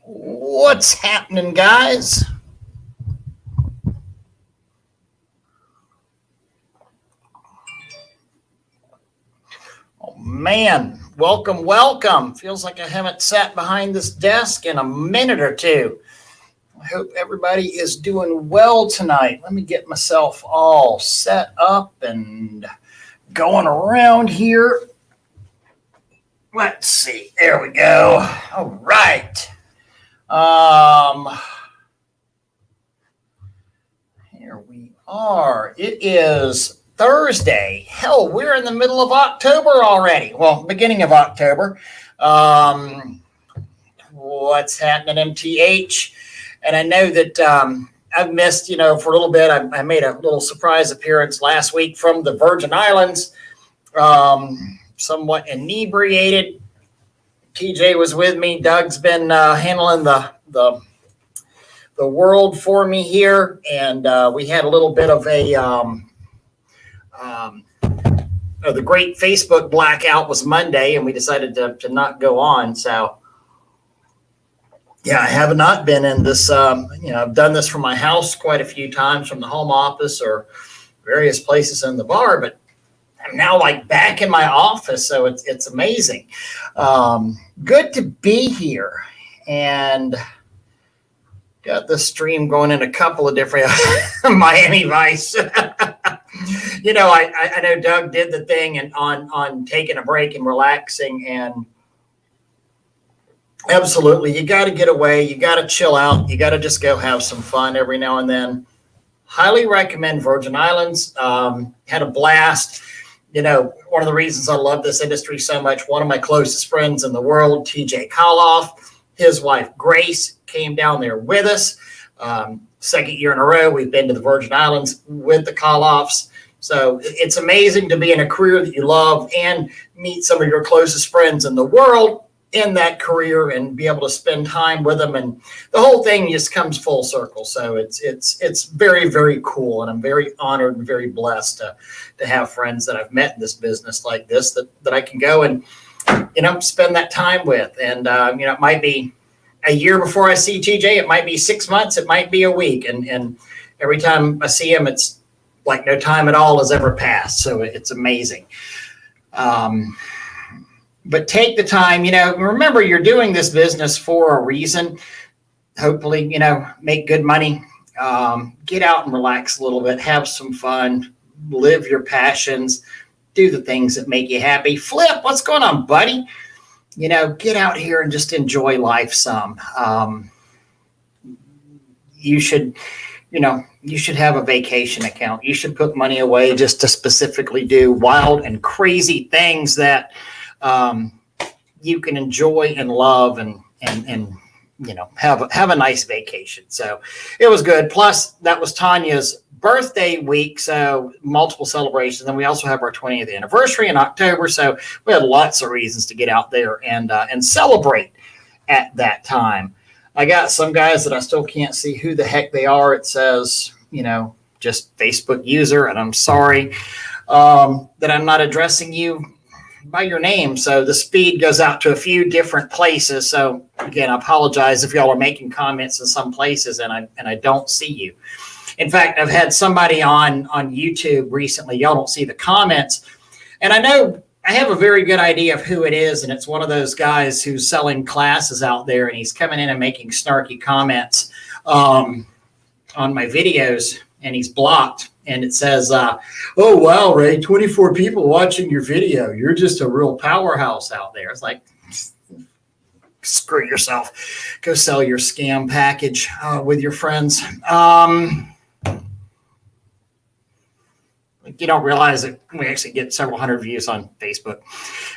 What's happening, guys? Oh, man. Welcome. Feels like I haven't sat behind this desk in a minute or two. I hope everybody is doing well tonight. Let me get myself all set up and going around here. Let's see. There we go. All right. Here we are. It is Thursday. Hell, we're in the middle of October already. Well, beginning of October. What's happening, MTH? And I know that I've missed, for a little bit. I made a little surprise appearance last week from the Virgin Islands. Somewhat inebriated. TJ was with me. Doug's been handling the world for me here, and we had a little bit of the great Facebook blackout was Monday, and we decided to not go on. So, yeah, I have not been in this. I've done this from my house quite a few times, from the home office or various places in the bar, but I'm now back in my office, so it's amazing. Good to be here, and got the stream going in a couple of different Miami Vice. I know Doug did the thing and on taking a break and relaxing, and absolutely, you got to get away, you got to chill out, you got to just go have some fun every now and then. Highly recommend Virgin Islands. Had a blast. One of the reasons I love this industry so much, one of my closest friends in the world, TJ Koloff, his wife, Grace, came down there with us. Second year in a row, we've been to the Virgin Islands with the Koloffs. So it's amazing to be in a career that you love and meet some of your closest friends in the world in that career and be able to spend time with them. And the whole thing just comes full circle. So it's very, very cool. And I'm very honored and very blessed to have friends that I've met in this business like this, that I can go and, spend that time with. And, it might be a year before I see TJ, it might be 6 months, it might be a week. And every time I see him, it's like no time at all has ever passed. So it's amazing. But take the time, remember you're doing this business for a reason. Hopefully, make good money, get out and relax a little bit, have some fun, live your passions, do the things that make you happy. Flip, what's going on, buddy? Get out here and just enjoy life some. You should have a vacation account. You should put money away just to specifically do wild and crazy things that you can enjoy and love and have a nice vacation. So it was good. Plus that was Tanya's birthday week. So multiple celebrations. And we also have our 20th anniversary in October. So we had lots of reasons to get out there and celebrate at that time. I got some guys that I still can't see who the heck they are. It says, just Facebook user. And I'm sorry that I'm not addressing you by your name. So the speed goes out to a few different places. So again, I apologize if y'all are making comments in some places and I don't see you. In fact, I've had somebody on YouTube recently. Y'all don't see the comments. And I know I have a very good idea of who it is. And it's one of those guys who's selling classes out there, and he's coming in and making snarky comments on my videos, and he's blocked. And it says, oh, wow, Ray, 24 people watching your video. You're just a real powerhouse out there. It's like, screw yourself. Go sell your scam package with your friends. You don't realize that we actually get several hundred views on Facebook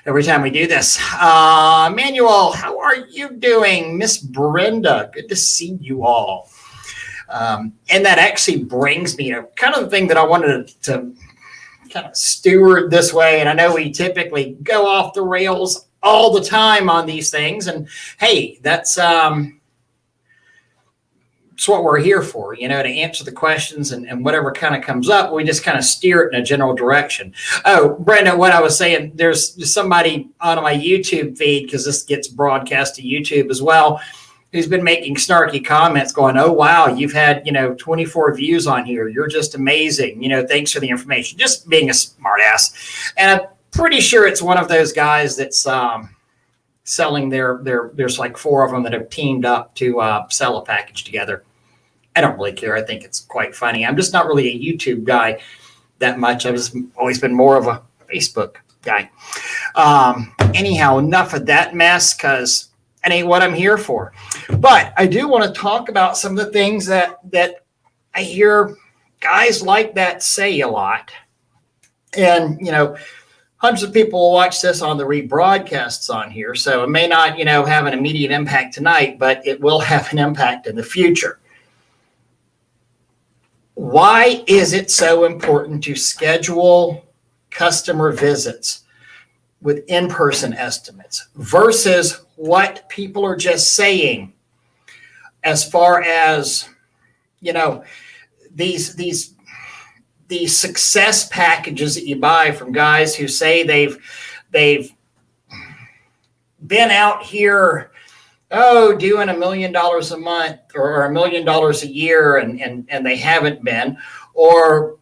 every time we do this. Manuel, how are you doing? Miss Brenda, good to see you all. And that actually brings me to kind of the thing that I wanted to kind of steward this way. And I know we typically go off the rails all the time on these things. And hey, that's it's what we're here for, to answer the questions and whatever kind of comes up, we just kind of steer it in a general direction. Oh, Brenda, what I was saying, there's somebody on my YouTube feed, because this gets broadcast to YouTube as well, who's been making snarky comments going, oh, wow, you've had, 24 views on here. You're just amazing. Thanks for the information. Just being a smart ass. And I'm pretty sure it's one of those guys that's selling there's like 4 of them that have teamed up to sell a package together. I don't really care. I think it's quite funny. I'm just not really a YouTube guy that much. I've just always been more of a Facebook guy. Anyhow, enough of that mess, because it ain't what I'm here for. But I do want to talk about some of the things that I hear guys like that say a lot. And, hundreds of people will watch this on the rebroadcasts on here. So it may not, have an immediate impact tonight, but it will have an impact in the future. Why is it so important to schedule customer visits with in-person estimates versus what people are just saying as far as, these success packages that you buy from guys who say they've been out here, doing $1 million a month or $1 million a year, and they haven't been, or,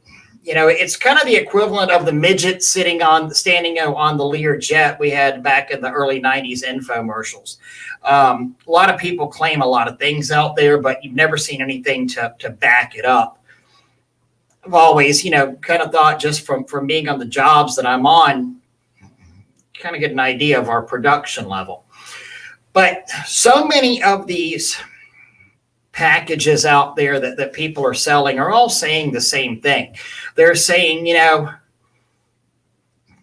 it's kind of the equivalent of the midget standing on the Lear jet we had back in the early 90s infomercials. A lot of people claim a lot of things out there, but you've never seen anything to back it up. I've always, kind of thought, just from being on the jobs that I'm on, kind of get an idea of our production level. But so many of these packages out there that people are selling are all saying the same thing. They're saying,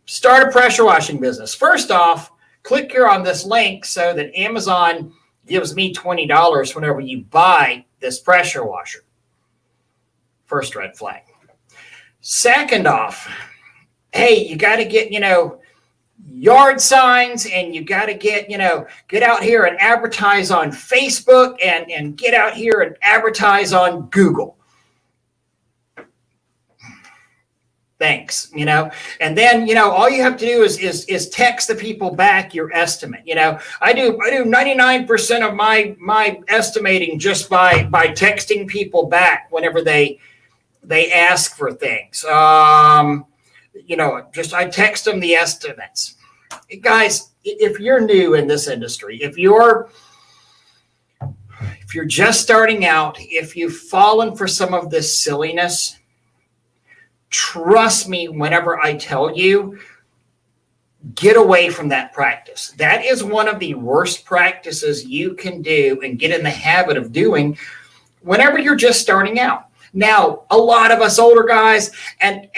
start a pressure washing business. First off, click here on this link so that Amazon gives me $20 whenever you buy this pressure washer. First red flag. Second off, hey, you got to get, yard signs, and you got to get out here and advertise on Facebook and get out here and advertise on Google. Thanks, and then, all you have to do is text the people back your estimate. I do 99% of my estimating just by texting people back whenever they ask for things. I text them the estimates. Guys, if you're new in this industry, if you're just starting out, if you've fallen for some of this silliness, trust me whenever I tell you, get away from that practice. That is one of the worst practices you can do and get in the habit of doing whenever you're just starting out. Now, a lot of us older guys, and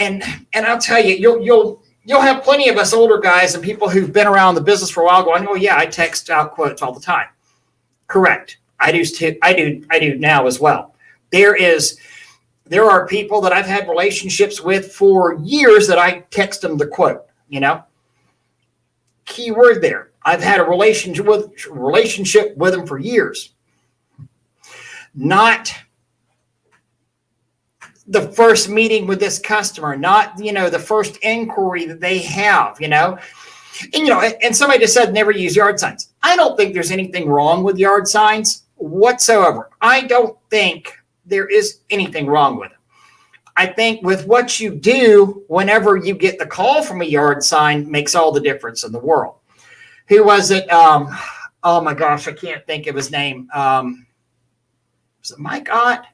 I'll tell you, you'll have plenty of us older guys and people who've been around the business for a while going, oh yeah, I text out quotes all the time. Correct. I do too. I do now as well. There are people that I've had relationships with for years that I text them the quote, Key word there. I've had a relationship with them for years. Not the first meeting with this customer, not, the first inquiry that they have, and somebody just said, never use yard signs. I don't think there's anything wrong with yard signs whatsoever. I don't think there is anything wrong with it. I think with what you do, whenever you get the call from a yard sign, makes all the difference in the world. Who was it? Oh my gosh, I can't think of his name. Was it Mike Ott?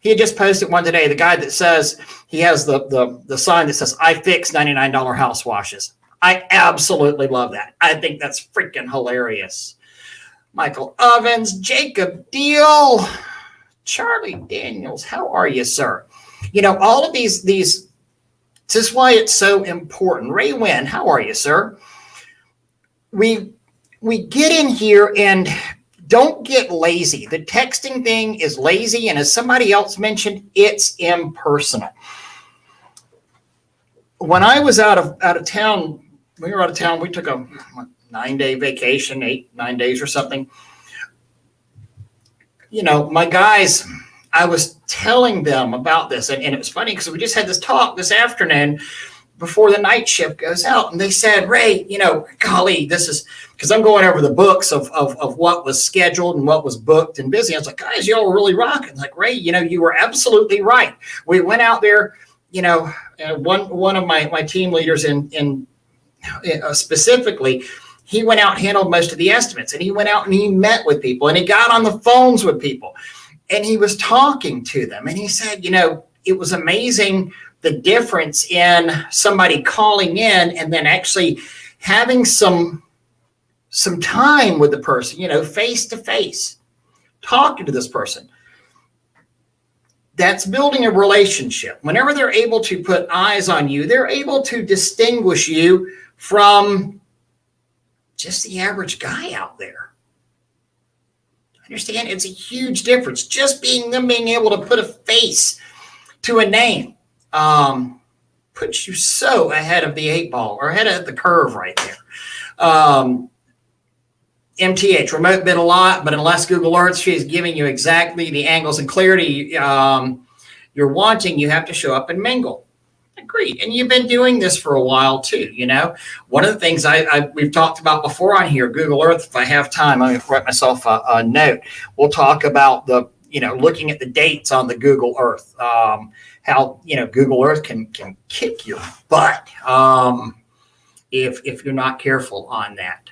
He had just posted one today. The guy that says he has the sign that says, I fix $99 house washes. I absolutely love that. I think that's freaking hilarious. Michael Ovens, Jacob Deal, Charlie Daniels. How are you, sir? All of these, this is why it's so important. Ray Wynn, how are you, sir? We get in here and don't get lazy. The texting thing is lazy, and as somebody else mentioned, it's impersonal. When I was out of town, we were out of town. We took a 9-day vacation, 9 days or something. my guys, I was telling them about this, and it was funny because we just had this talk this afternoon before the night shift goes out, and they said, Ray, golly, this is because I'm going over the books of what was scheduled and what was booked and busy. I was like, guys, y'all are really rocking. Like, Ray, you were absolutely right. We went out there, one of my team leaders in specifically, he went out and handled most of the estimates, and he went out and he met with people, and he got on the phones with people, and he was talking to them, and he said, it was amazing the difference in somebody calling in and then actually having some time with the person, face to face, talking to this person. That's building a relationship. Whenever they're able to put eyes on you, they're able to distinguish you from just the average guy out there. Understand? It's a huge difference. Just being able to put a face to a name puts you so ahead of the 8 ball or ahead of the curve right there. MTH, remote bid a lot, but unless Google Earth is giving you exactly the angles and clarity you're wanting, you have to show up and mingle. Agreed. And you've been doing this for a while too. One of the things we've talked about before on here, Google Earth, if I have time, I'm going to write myself a note. We'll talk about looking at the dates on the Google Earth, how, Google Earth can kick your butt if you're not careful on that.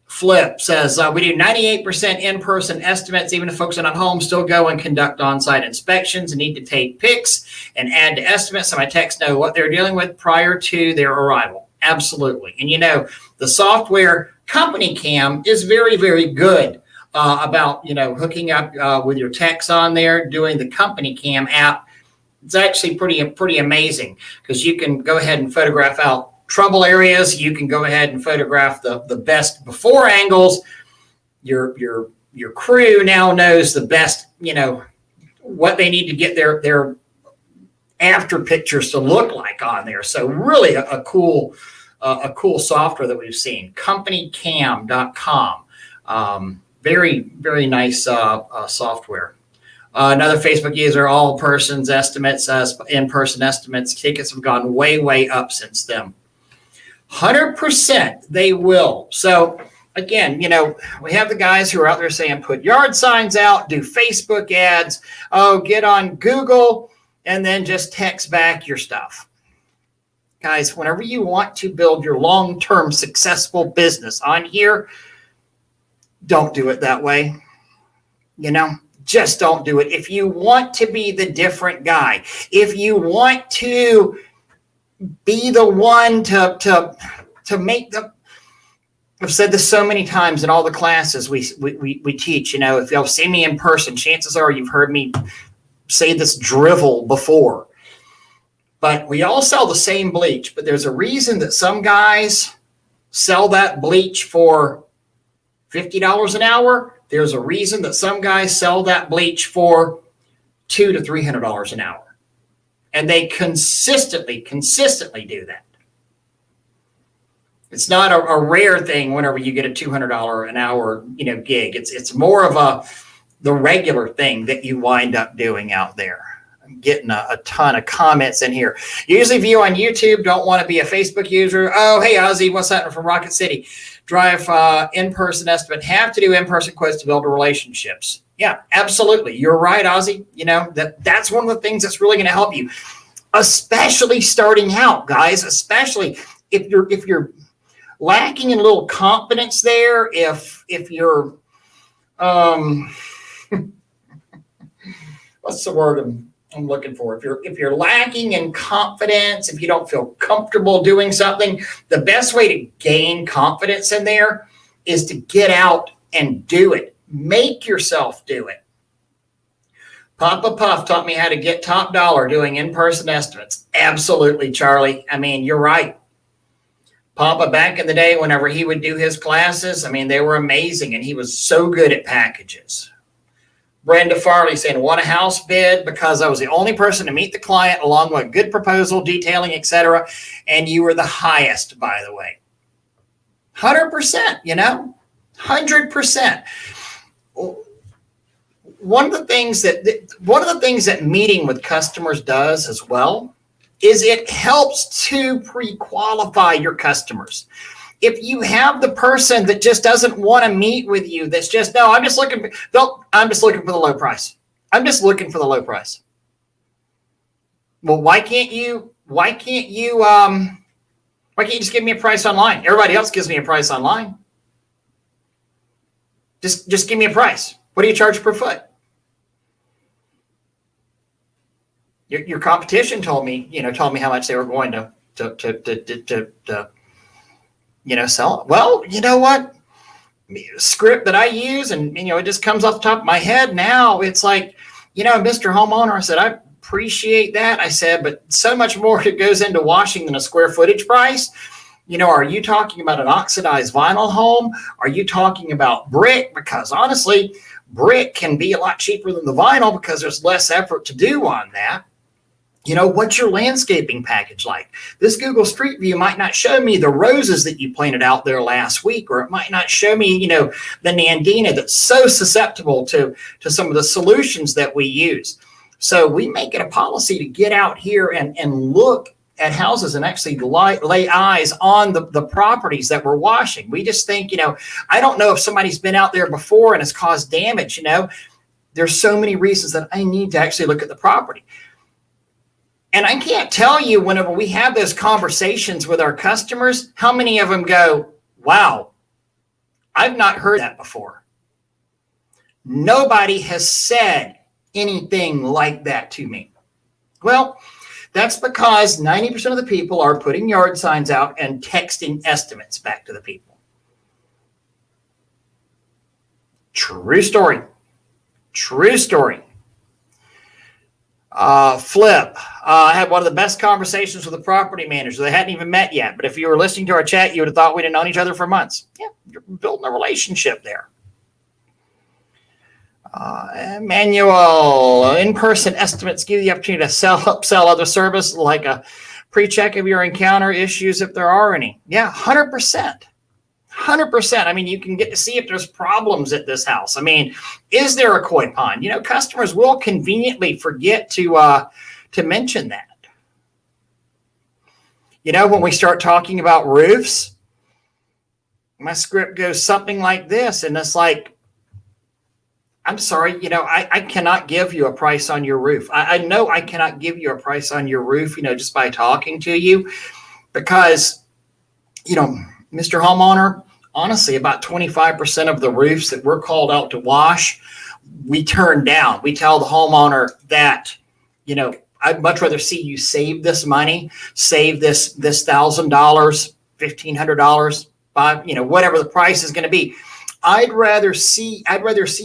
Flip says, we do 98% in-person estimates. Even if folks are not home, still go and conduct on-site inspections and need to take pics and add to estimates so my techs know what they're dealing with prior to their arrival. Absolutely. And the software Company Cam is very, very good about, hooking up with your techs on there, doing the Company Cam app. It's actually pretty amazing because you can go ahead and photograph out trouble areas. You can go ahead and photograph the best before angles. Your crew now knows the best, what they need to get their after pictures to look like on there. So really a cool software that we've seen. Companycam.com. Very, very nice software. Another Facebook user, all persons estimates, in-person estimates, tickets have gone way, way up since then. 100% they will. So again, we have the guys who are out there saying, put yard signs out, do Facebook ads, get on Google, and then just text back your stuff. Guys, whenever you want to build your long-term successful business on here, don't do it that way. Just don't do it. If you want to be the different guy, if you want to be the one to make I've said this so many times in all the classes we teach, if y'all see me in person, chances are you've heard me say this drivel before, but we all sell the same bleach, but there's a reason that some guys sell that bleach for $50 an hour. There's a reason that some guys sell that bleach for $200 to $300 an hour. And they consistently do that. It's not a rare thing whenever you get a $200 an hour, gig. It's more of the regular thing that you wind up doing out there. I'm getting a ton of comments in here. Usually view on YouTube, don't want to be a Facebook user. Oh, hey, Ozzy, what's happening from Rocket City? Drive in-person estimate. Have to do in-person quotes to build relationships. Yeah, absolutely. You're right, Ozzy. That's one of the things that's really going to help you, especially starting out, guys, especially if you're lacking in a little confidence there, if you're what's the word I'm looking for? If you're lacking in confidence, if you don't feel comfortable doing something, the best way to gain confidence in there is to get out and do it. Make yourself do it. Papa Puff taught me how to get top dollar doing in-person estimates. Absolutely, Charlie. I mean, you're right. Papa, back in the day, whenever he would do his classes, they were amazing, and he was so good at packages. Brenda Farley saying, won a house bid because I was the only person to meet the client along with a good proposal, detailing, etc. And you were the highest, by the way. 100%, 100%. one of the things that meeting with customers does as well is it helps to pre-qualify your customers. If you have the person that just doesn't want to meet with you, that's just, no, I'm just looking for the low price. I'm just looking for the low price. Well, why can't you just give me a price online? Everybody else gives me a price online. Just give me a price. What do you charge per foot? Your competition told me how much they were going to sell it. Well, you know what? Script that I use, and it just comes off the top of my head now. It's like, Mr. Homeowner, I said, I appreciate that. I said, but so much more goes into washing than a square footage price. Are you talking about an oxidized vinyl home? Are you talking about brick? Because honestly, brick can be a lot cheaper than the vinyl because there's less effort to do on that. What's your landscaping package like? This Google Street View might not show me the roses that you planted out there last week, or it might not show me, the Nandina that's so susceptible to some of the solutions that we use. So we make it a policy to get out here and look at houses and actually lay eyes on the properties that we're washing. We just think, I don't know if somebody's been out there before and has caused damage. There's so many reasons that I need to actually look at the property. And I can't tell you, whenever we have those conversations with our customers, how many of them go, wow, I've not heard that before. Nobody has said anything like that to me. Well, that's because 90% of the people are putting yard signs out and texting estimates back to the people. True story. True story. Flip. I had one of the best conversations with a property manager. They hadn't even met yet, but if you were listening to our chat, you would have thought we'd have known each other for months. Yeah, you're building a relationship there. Manual, in-person estimates give you the opportunity to upsell other service, like a pre-check of your encounter issues if there are any. Yeah, 100%. 100%. I mean, you can get to see if there's problems at this house. I mean, is there a koi pond? Customers will conveniently forget to mention that. When we start talking about roofs, my script goes something like this, and it's like, I'm sorry, I cannot give you a price on your roof. I know I cannot give you a price on your roof, just by talking to you, because, Mr. Homeowner, honestly, about 25% of the roofs that we're called out to wash, we turn down. We tell the homeowner that, I'd much rather see you save this money, save this $1,000, $1,500, whatever the price is going to be. I'd rather see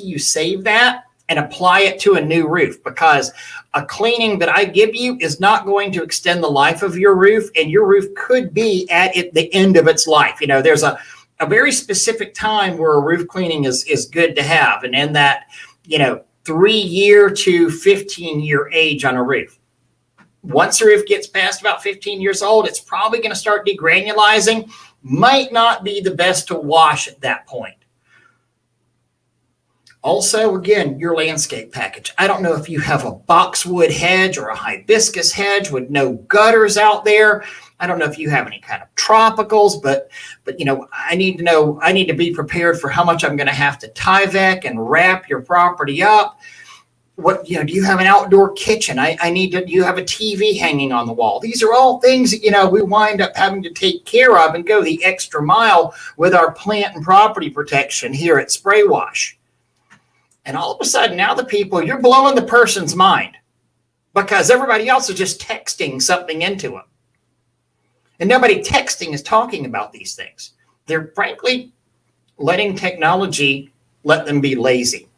you save that and apply it to a new roof, because a cleaning that I give you is not going to extend the life of your roof, and your roof could be at the end of its life. There's a very specific time where a roof cleaning is good to have, and in that 3-year to 15-year age on a roof. Once the roof gets past about 15 years old, it's probably going to start degranulizing. Might not be the best to wash at that point. Also, again, your landscape package. I don't know if you have a boxwood hedge or a hibiscus hedge with no gutters out there. I don't know if you have any kind of tropicals, but I need to be prepared for how much I'm going to have to Tyvek and wrap your property up. Do you have an outdoor kitchen? Do you have a TV hanging on the wall? These are all things that, we wind up having to take care of and go the extra mile with our plant and property protection here at Spray Wash. And all of a sudden, now you're blowing the person's mind, because everybody else is just texting something into them. And nobody texting is talking about these things. They're frankly letting technology let them be lazy.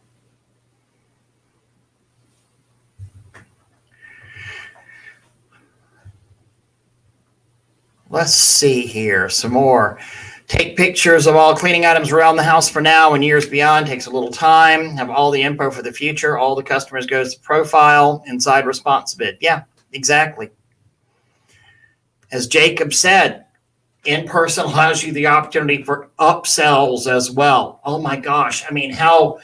Let's see here some more. Take pictures of all cleaning items around the house for now and years beyond. Takes a little time. Have all the info for the future. All the customers goes to profile inside response bid. Yeah, exactly. As Jacob said, in-person allows you the opportunity for upsells as well. Oh my gosh. I mean, how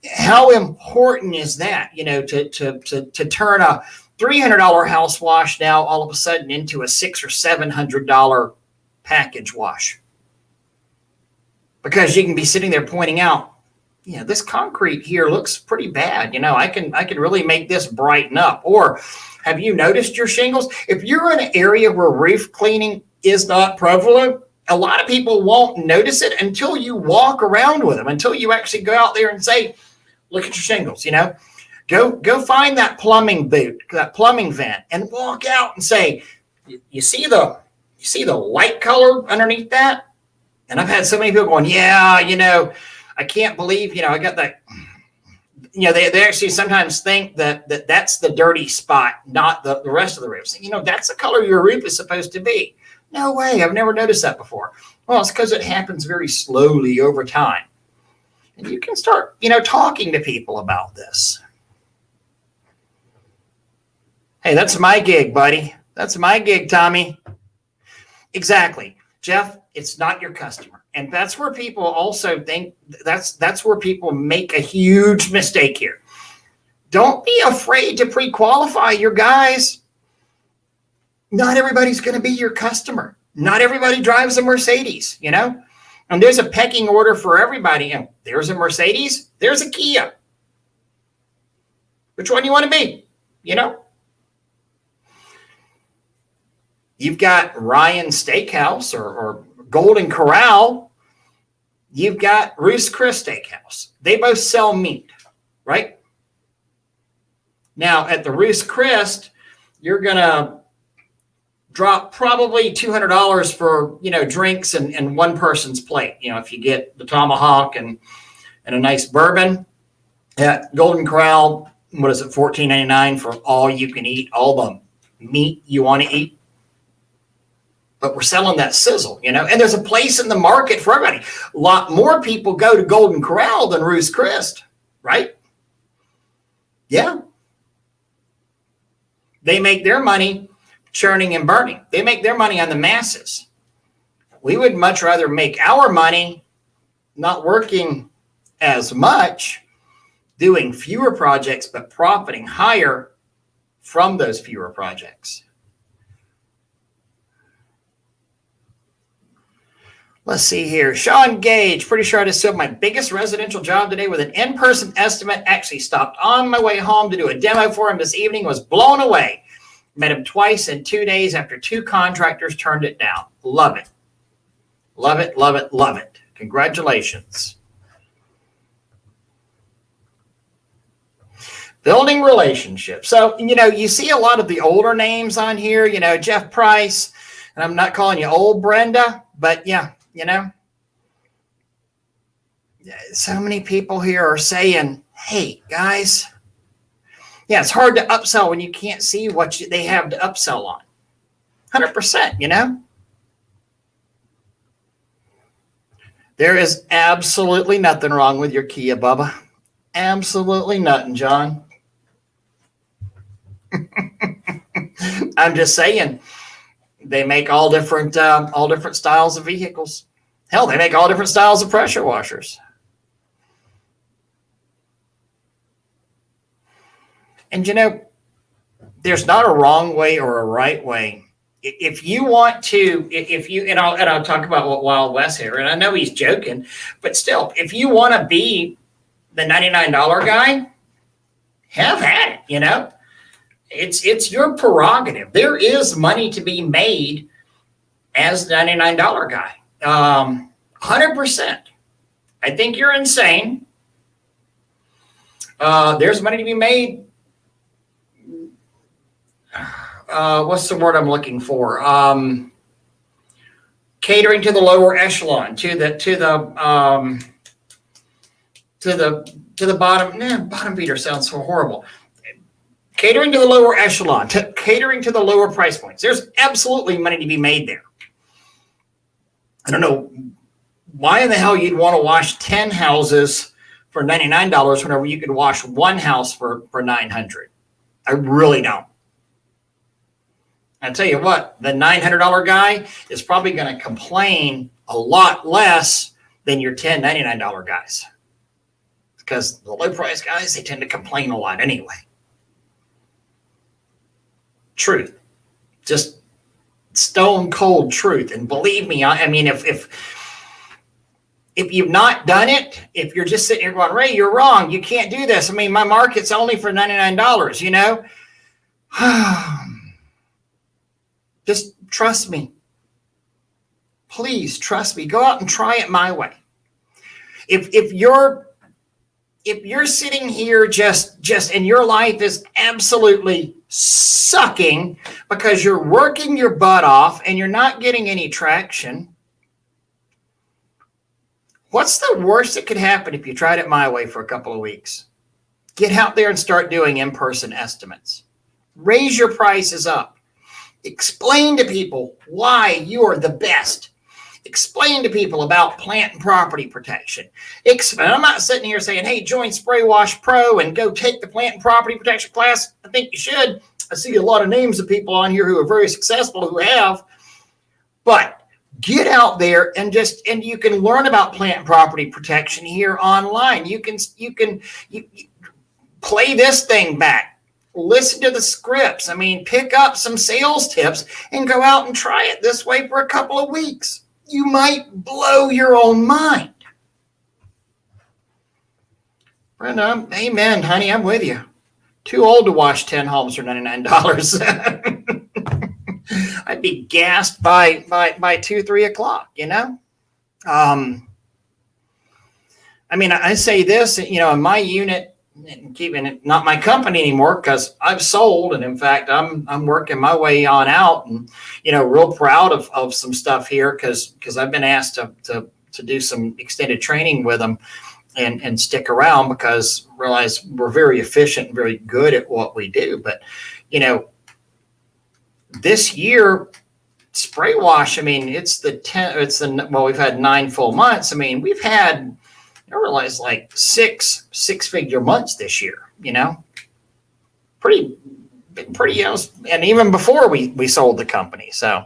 How important is that, to turn a $300 house wash now all of a sudden into a $600 or $700 package wash? Because you can be sitting there pointing out, this concrete here looks pretty bad. I can really make this brighten up. Or have you noticed your shingles? If you're in an area where roof cleaning is not prevalent, a lot of people won't notice it until you walk around with them, until you actually go out there and say, look at your shingles, go find that plumbing boot, that plumbing vent, and walk out and say, you see the light color underneath that? And I've had so many people going, yeah, I can't believe, I got that. They actually sometimes think that that's the dirty spot, not the rest of the roof. So, that's the color your roof is supposed to be. No way. I've never noticed that before. Well, it's because it happens very slowly over time. And you can start, talking to people about this. Hey, that's my gig, buddy. That's my gig, Tommy. Exactly. Jeff, it's not your customer. And that's where people also think that's where people make a huge mistake here. Don't be afraid to pre-qualify your guys. Not everybody's going to be your customer. Not everybody drives a Mercedes, and there's a pecking order for everybody. And there's a Mercedes, there's a Kia. Which one do you want to be? You've got Ryan Steakhouse or Golden Corral. You've got Ruth's Chris Steakhouse. They both sell meat, right? Now, at the Ruth's Chris, you're going to drop probably $200 for, drinks and one person's plate. If you get the tomahawk and a nice bourbon. At Golden Corral, what is it, $14.99 for all you can eat, all the meat you want to eat. But we're selling that sizzle, and there's a place in the market for everybody. A lot more people go to Golden Corral than Ruth's Chris, right? Yeah. They make their money churning and burning. They make their money on the masses. We would much rather make our money not working as much, doing fewer projects, but profiting higher from those fewer projects. Let's see here. Sean Gage, pretty sure I just sold my biggest residential job today with an in-person estimate. Actually stopped on my way home to do a demo for him this evening. Was blown away. Met him twice in 2 days after 2 contractors turned it down. Love it. Love it, love it, love it. Congratulations. Building relationships. So, you see a lot of the older names on here, Jeff Price, and I'm not calling you old Brenda, but yeah. So many people here are saying, hey, guys, it's hard to upsell when you can't see what they have to upsell on. 100%, There is absolutely nothing wrong with your Kia, Bubba. Absolutely nothing, John. I'm just saying. They make all different styles of vehicles. Hell, they make all different styles of pressure washers. And there's not a wrong way or a right way. If you want to, and I'll talk about what Wild West here, and I know he's joking, but still, if you want to be the $99 guy, have at it, It's your prerogative. There is money to be made as the $99 guy. 100%. I think you're insane. There's money to be made. What's the word I'm looking for? Catering to the lower echelon, to the bottom. Bottom feeder sounds so horrible. Catering to the lower echelon, catering to the lower price points. There's absolutely money to be made there. I don't know why in the hell you'd want to wash 10 houses for $99 whenever you could wash one house for $900. I really don't. I tell you what, the $900 guy is probably going to complain a lot less than your $99 guys. because the low price guys, they tend to complain a lot anyway. Truth, just stone cold truth. And believe me, I mean, if you've not done it, if you're just sitting here going, Ray, you're wrong, you can't do this. I mean, my market's only for $99, you know. Just trust me. Please trust me. Go out and try it my way. If you're sitting here just and your life is absolutely sucking because you're working your butt off and you're not getting any traction, what's the worst that could happen if you tried it my way for a couple of weeks? Get out there and start doing in-person estimates. Raise your prices up. Explain to people why you are the best. Explain to people about plant and property protection. I'm not sitting here saying, hey, join Spray Wash Pro and go take the plant and property protection class. I think you should. I see a lot of names of people on here who are very successful who have. But get out there and you can learn about plant and property protection here online. You can play this thing back. Listen to the scripts. I mean, pick up some sales tips and go out and try it this way for a couple of weeks. You might blow your own mind. Brenda, amen, honey. I'm with you. Too old to wash 10 homes for $99. I'd be gassed by 2, 3 o'clock, you know? I mean, I say this, you know, in my unit, keeping it not my company anymore because I've sold, and in fact I'm working my way on out, and you know, real proud of some stuff here because I've been asked to do some extended training with them and stick around because I realize we're very efficient and very good at what we do. But you know, this year spray wash, I mean, we've had 9 full months. I mean, we've had, I realize, like 6 six-figure months this year, you know, pretty, you know, and even before we sold the company. So,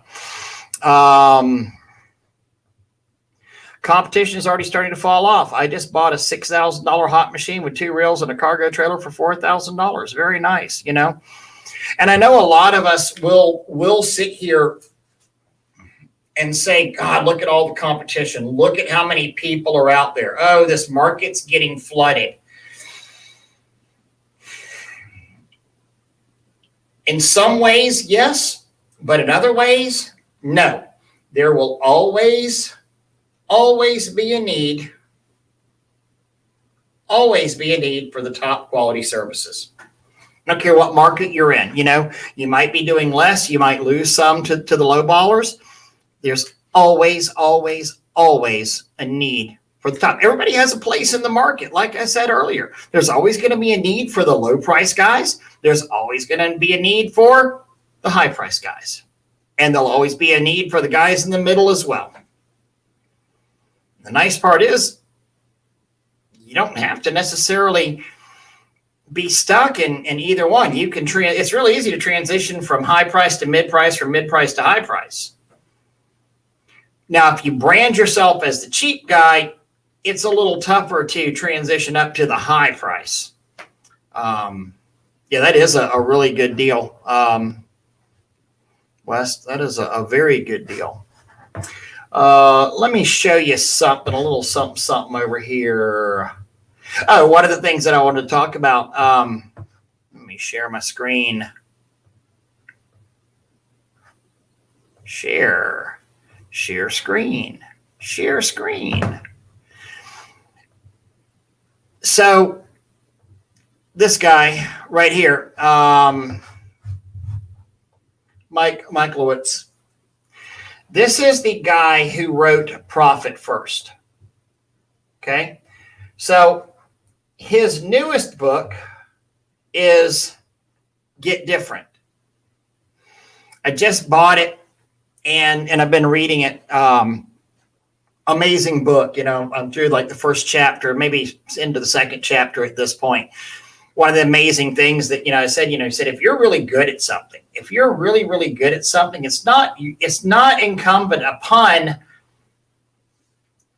competition is already starting to fall off. I just bought a $6,000 hot machine with 2 reels and a cargo trailer for $4,000. Very nice, you know. And I know a lot of us will sit here and say, God, look at all the competition. Look at how many people are out there. Oh, this market's getting flooded. In some ways, yes, but in other ways, no. There will always be a need for the top quality services. I don't care what market you're in. You know, you might be doing less. You might lose some to the low ballers. There's always a need for the top. Everybody has a place in the market. Like I said earlier, there's always going to be a need for the low price guys. There's always going to be a need for the high price guys. And there'll always be a need for the guys in the middle as well. The nice part is you don't have to necessarily be stuck in either one. You can it's really easy to transition from high price to mid price, from mid price to high price. Now, if you brand yourself as the cheap guy, it's a little tougher to transition up to the high price. Yeah, that is a really good deal. Wes, that is a very good deal. Let me show you something, a little something over here. Oh, one of the things that I wanted to talk about. Let me share my screen. Share screen. So this guy right here, Mike Lewitz. This is the guy who wrote Profit First. Okay. So his newest book is Get Different. I just bought it and I've been reading it. Amazing book. You know, I'm through like the first chapter, maybe into the second chapter at this point. One of the amazing things that, I said, if you're really good at something, if you're really, really good at something, it's not incumbent upon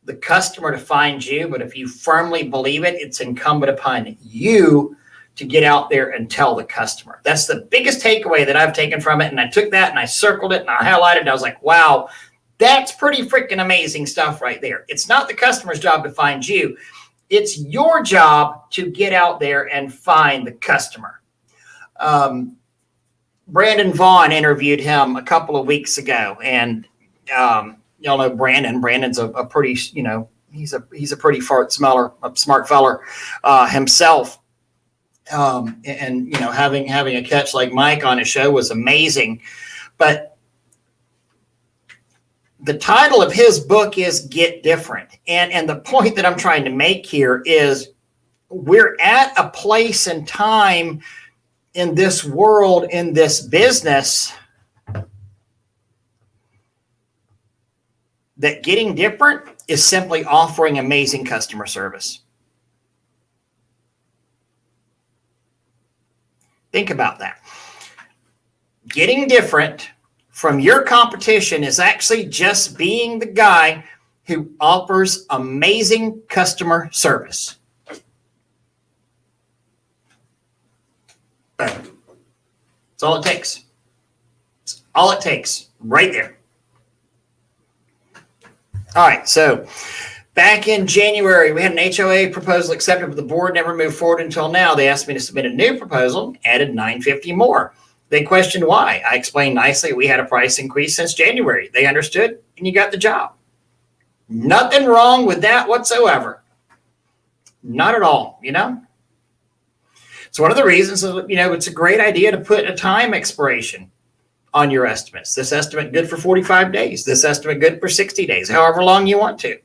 the customer to find you, but if you firmly believe it, it's incumbent upon you to get out there and tell the customer. That's the biggest takeaway that I've taken from it. And I took that and I circled it and I highlighted it. And I was like, wow, that's pretty freaking amazing stuff right there. It's not the customer's job to find you. It's your job to get out there and find the customer. Brandon Vaughn interviewed him a couple of weeks ago, and y'all know Brandon. Brandon's a pretty, he's a pretty smart feller himself. And having a catch like Mike on his show was amazing. But the title of his book is Get Different. And the point that I'm trying to make here is we're at a place and time in this world, in this business, that getting different is simply offering amazing customer service. Think about that. Getting different from your competition is actually just being the guy who offers amazing customer service. That's all it takes. It's all it takes right there. All right, so back in January, we had an HOA proposal accepted, but the board never moved forward until now. They asked me to submit a new proposal, added $950 more. They questioned why. I explained nicely we had a price increase since January. They understood, and you got the job. Nothing wrong with that whatsoever. Not at all, It's one of the reasons, it's a great idea to put a time expiration on your estimates. This estimate good for 45 days. This estimate good for 60 days, however long you want to.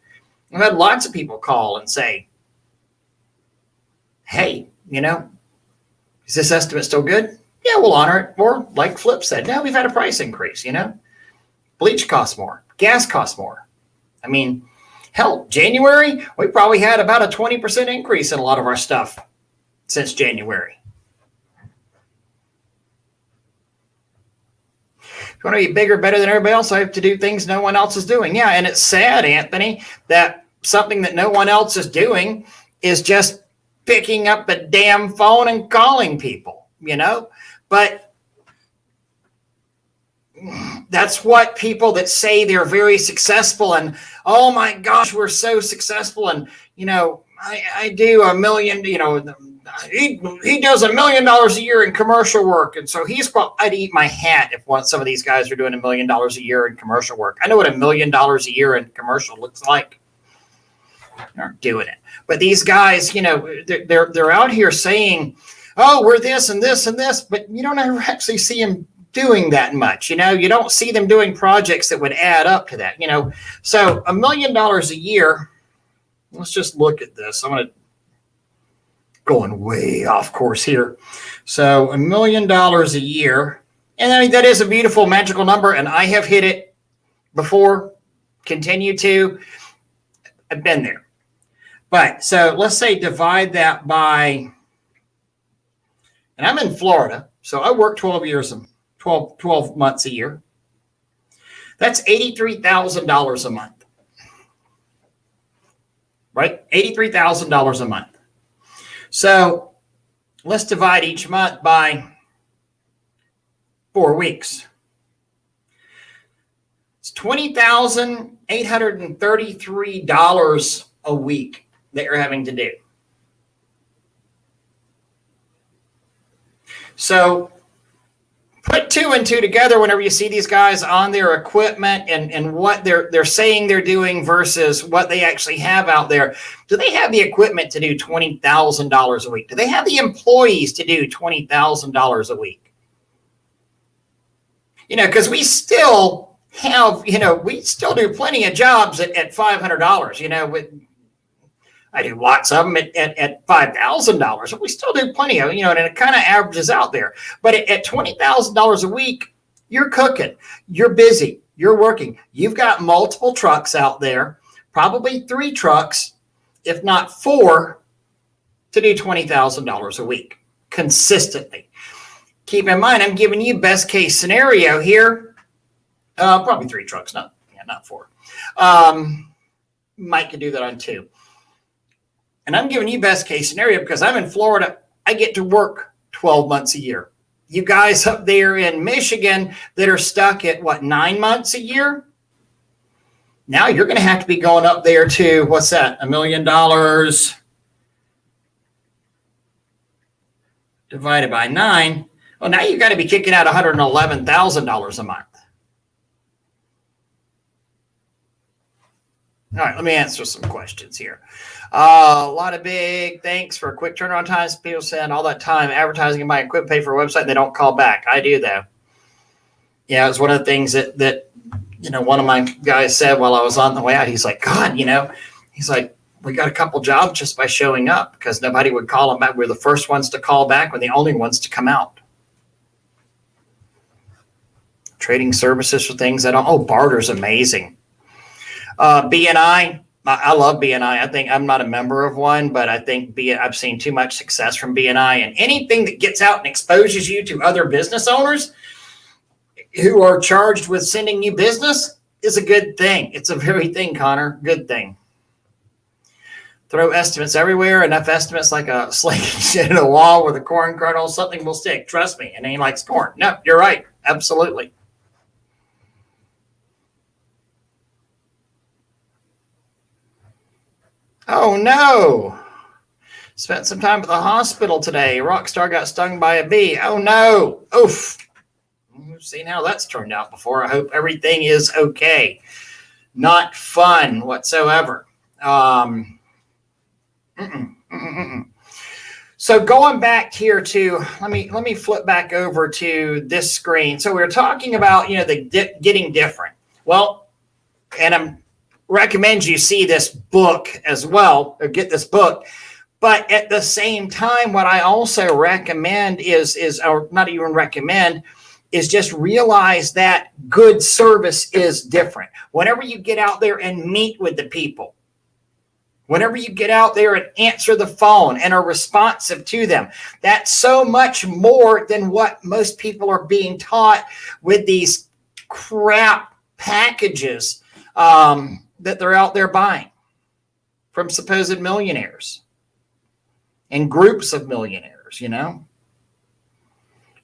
I've had lots of people call and say, hey, is this estimate still good? Yeah, we'll honor it. Or like Flip said, no, we've had a price increase, Bleach costs more. Gas costs more. I mean, hell, January, we probably had about a 20% increase in a lot of our stuff since January. If you want to be bigger, better than everybody else, I have to do things no one else is doing. Yeah, and it's sad, Anthony, that something that no one else is doing is just picking up the damn phone and calling people, But that's what people that say they're very successful and, oh my gosh, we're so successful. And, I do $1 million, he does $1 million a year in commercial work. And so I'd eat my hat if some of these guys are doing $1 million a year in commercial work. I know what $1 million a year in commercial looks like. They aren't doing it. But these guys, they're out here saying, oh, we're this and this and this, but you don't ever actually see them doing that much. You don't see them doing projects that would add up to that, So $1 million a year, let's just look at this. I'm going way off course here. So $1 million a year, and I mean, that is a beautiful, magical number, and I have hit it before, continue to. I've been there. But so let's say divide that by, and I'm in Florida, so I work 12 months a year. That's $83,000 a month. Right? $83,000 a month. So let's divide each month by 4 weeks. It's $20,833 a week that you're having to do. So put 2 and 2 together whenever you see these guys on their equipment and what they're saying they're doing versus what they actually have out there. Do they have the equipment to do $20,000 a week? Do they have the employees to do $20,000 a week? Because we still have, we still do plenty of jobs at $500, I do lots of them at $5,000, but we still do plenty of, and it kind of averages out there. But at $20,000 a week, you're cooking, you're busy, you're working. You've got multiple trucks out there, probably 3 trucks, if not 4, to do $20,000 a week consistently. Keep in mind, I'm giving you best case scenario here. Probably 3 trucks, not 4. Mike could do that on 2. And I'm giving you best case scenario because I'm in Florida. I get to work 12 months a year. You guys up there in Michigan that are stuck at 9 months a year? Now you're going to have to be going up there to, what's that, $1 million divided by 9. Well, now you've got to be kicking out $111,000 a month. All right, let me answer some questions here. A lot of big thanks for quick turnaround times. People spend all that time advertising and buying equipment, pay for a website, and they don't call back. I do, though. Yeah, it was one of the things that one of my guys said while I was on the way out. He's like, God, he's like, we got a couple jobs just by showing up because nobody would call them back. We're the first ones to call back. We're the only ones to come out. Trading services for things that barter's amazing. BNI, I love BNI. I think I'm not a member of one, but I think I've seen too much success from BNI, and anything that gets out and exposes you to other business owners who are charged with sending you business is a good thing. It's a very thing, Connor. Good thing. Throw estimates everywhere. Enough estimates like a slate in a wall with a corn kernel. Something will stick. Trust me. And he likes corn. No, you're right. Absolutely. Oh, no. Spent some time at the hospital today. Rockstar got stung by a bee. Oh, no. Oof. We've seen how that's turned out before. I hope everything is okay. Not fun whatsoever. So going back here to, let me flip back over to this screen. So we were talking about, getting different. Well, and I recommend you see this book as well, or get this book. But at the same time, what I also recommend is or not even recommend, is just realize that good service is different. Whenever you get out there and meet with the people, whenever you get out there and answer the phone and are responsive to them, that's so much more than what most people are being taught with these crap packages that they're out there buying from supposed millionaires and groups of millionaires,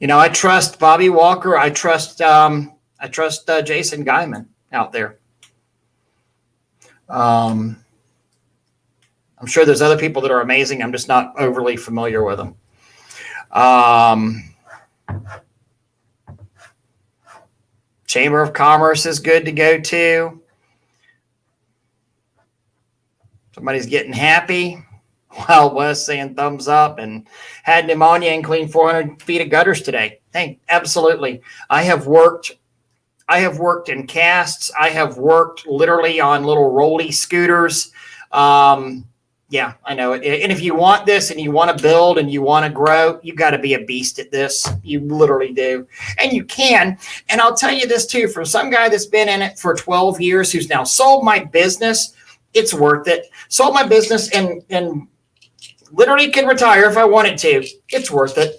I trust Bobby Walker. I trust Jason Guyman out there. I'm sure there's other people that are amazing. I'm just not overly familiar with them. Chamber of Commerce is good to go to. Somebody's getting happy. Wild West saying thumbs up, and had pneumonia and cleaned 400 feet of gutters today. Hey, absolutely. I have worked in casts. I have worked literally on little rolly scooters. Yeah, I know it. And if you want this and you want to build and you want to grow, you got to be a beast at this. You literally do. And you can. And I'll tell you this too, for some guy that's been in it for 12 years, who's now sold my business, it's worth it. Sold my business and literally can retire if I wanted to. It's worth it.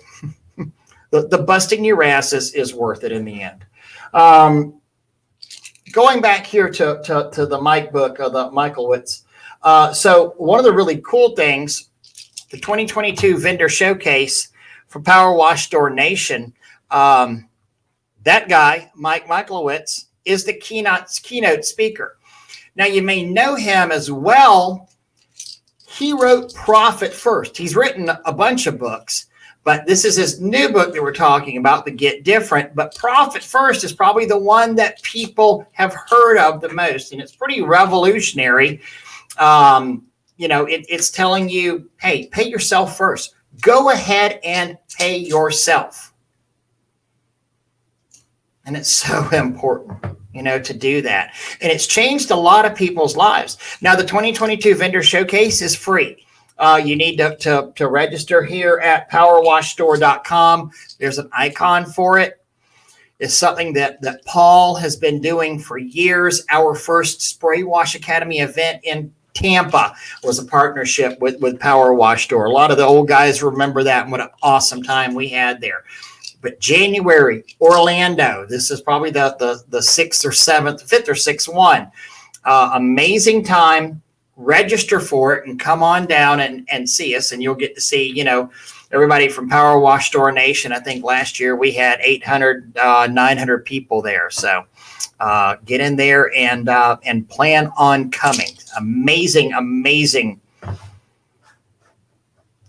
The busting your ass is worth it in the end. Going back here to the Mike book, the Michaelwitz. So one of the really cool things, the 2022 vendor showcase for Power Wash Store Nation, that guy, Mike Michaelwitz, is the keynote speaker. Now you may know him as well. He wrote Profit First. He's written a bunch of books, but this is his new book that we're talking about, The Get Different. But Profit First is probably the one that people have heard of the most, and it's pretty revolutionary. It's telling you, hey, pay yourself first. Go ahead and pay yourself. And it's so important, to do that. And it's changed a lot of people's lives. Now, the 2022 Vendor Showcase is free. You need to register here at powerwashstore.com. There's an icon for it. It's something that Paul has been doing for years. Our first Spray Wash Academy event in Tampa was a partnership with Power Wash Store. A lot of the old guys remember that and what an awesome time we had there. But January, Orlando, this is probably the 6th or 7th, 5th or 6th one. Amazing time. register for it and come on down and see us, and you'll get to see, everybody from Power Wash Store Nation. I think last year we had 800, 900 people there. So get in there and plan on coming. Amazing, amazing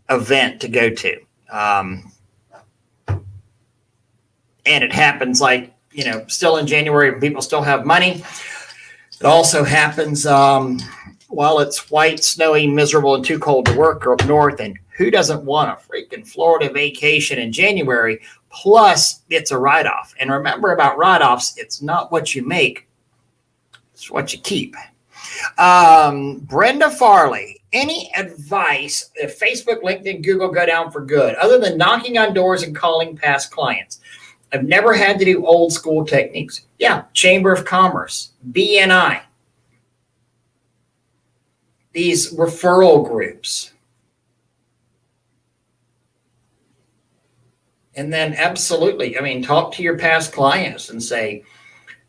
event to go to. And it happens still in January, people still have money. It also happens while it's white, snowy, miserable, and too cold to work up north. And who doesn't want a freaking Florida vacation in January? Plus, it's a write-off. And remember about write-offs, it's not what you make, it's what you keep. Brenda Farley, any advice if Facebook, LinkedIn, Google go down for good, other than knocking on doors and calling past clients? I've never had to do old school techniques. Yeah, Chamber of Commerce, BNI, these referral groups. And then absolutely, talk to your past clients and say,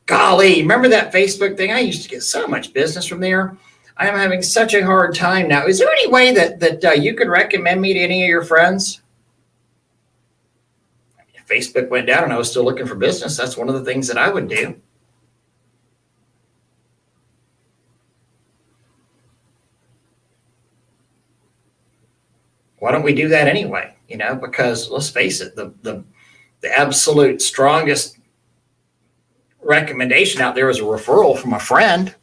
golly, remember that Facebook thing? I used to get so much business from there. I am having such a hard time now. Is there any way that you could recommend me to any of your friends? If Facebook went down and I was still looking for business, that's one of the things that I would do. Why don't we do that anyway? Because let's face it, the absolute strongest recommendation out there is a referral from a friend.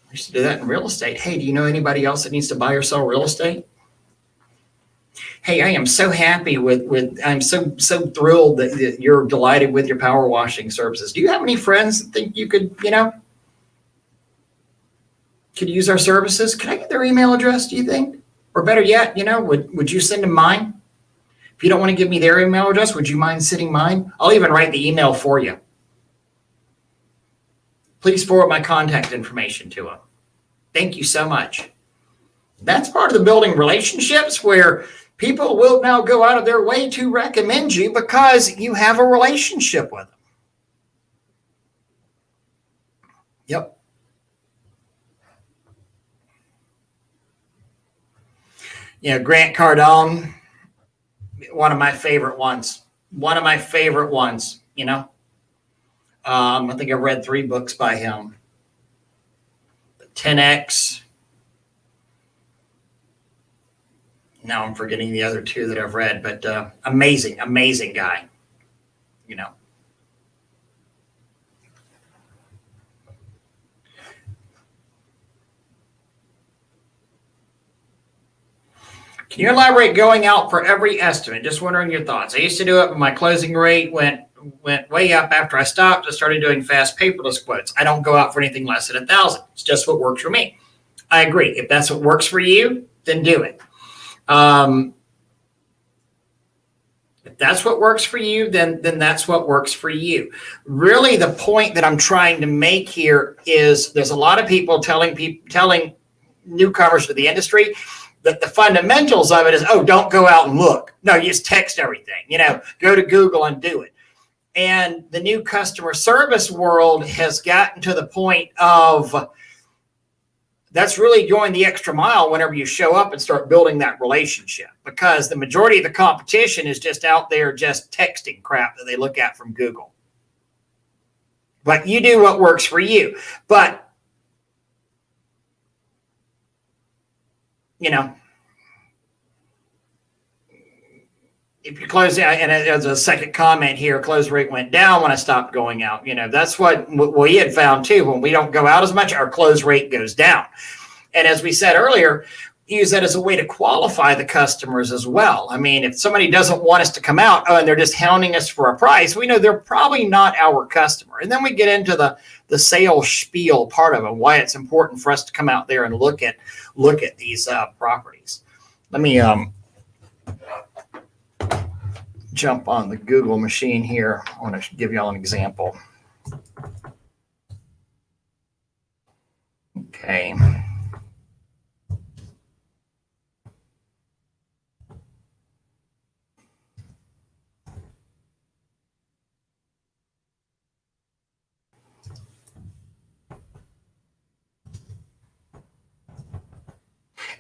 I used to do that in real estate. Hey, do you know anybody else that needs to buy or sell real estate? Hey, I am so happy I'm so thrilled that you're delighted with your power washing services. Do you have any friends that think you could use our services? Can I get their email address, do you think? Or better yet, would you send them mine? If you don't want to give me their email address, would you mind sending mine? I'll even write the email for you. Please forward my contact information to them. Thank you so much. That's part of the building relationships, where people will now go out of their way to recommend you because you have a relationship with them. Yep. Grant Cardone, one of my favorite ones. I think I've read 3 books by him. 10X. Now I'm forgetting the other 2 that I've read, but amazing guy. Can you elaborate going out for every estimate? Just wondering your thoughts. I used to do it, but my closing rate went way up after I stopped. I started doing fast paperless quotes. I don't go out for anything less than 1,000. It's just what works for me. I agree. If that's what works for you, then do it. If that's what works for you, then that's what works for you. Really, the point that I'm trying to make here is there's a lot of people telling newcomers to the industry that the fundamentals of it is, don't go out and look. No, you just text everything. Go to Google and do it. And the new customer service world has gotten to the point of that's really going the extra mile whenever you show up and start building that relationship, because the majority of the competition is just out there just texting crap that they look at from Google. But you do what works for you. But if you close out, and as a second comment here, close rate went down when I stopped going out. That's what we had found too. When we don't go out as much, our close rate goes down. And as we said earlier, use that as a way to qualify the customers as well. If somebody doesn't want us to come out, and they're just hounding us for a price, we know they're probably not our customer. And then we get into the sales spiel part of it, why it's important for us to come out there and look at these properties. Let me jump on the Google machine here. I want to give you all an example. Okay.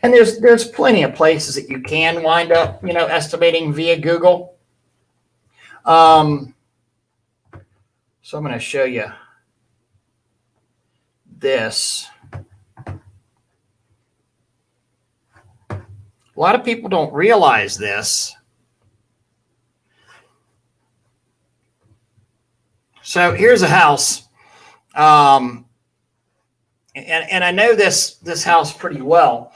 And there's plenty of places that you can wind up, estimating via Google. So I'm going to show you this. A lot of people don't realize this. So here's a house. And I know this house pretty well.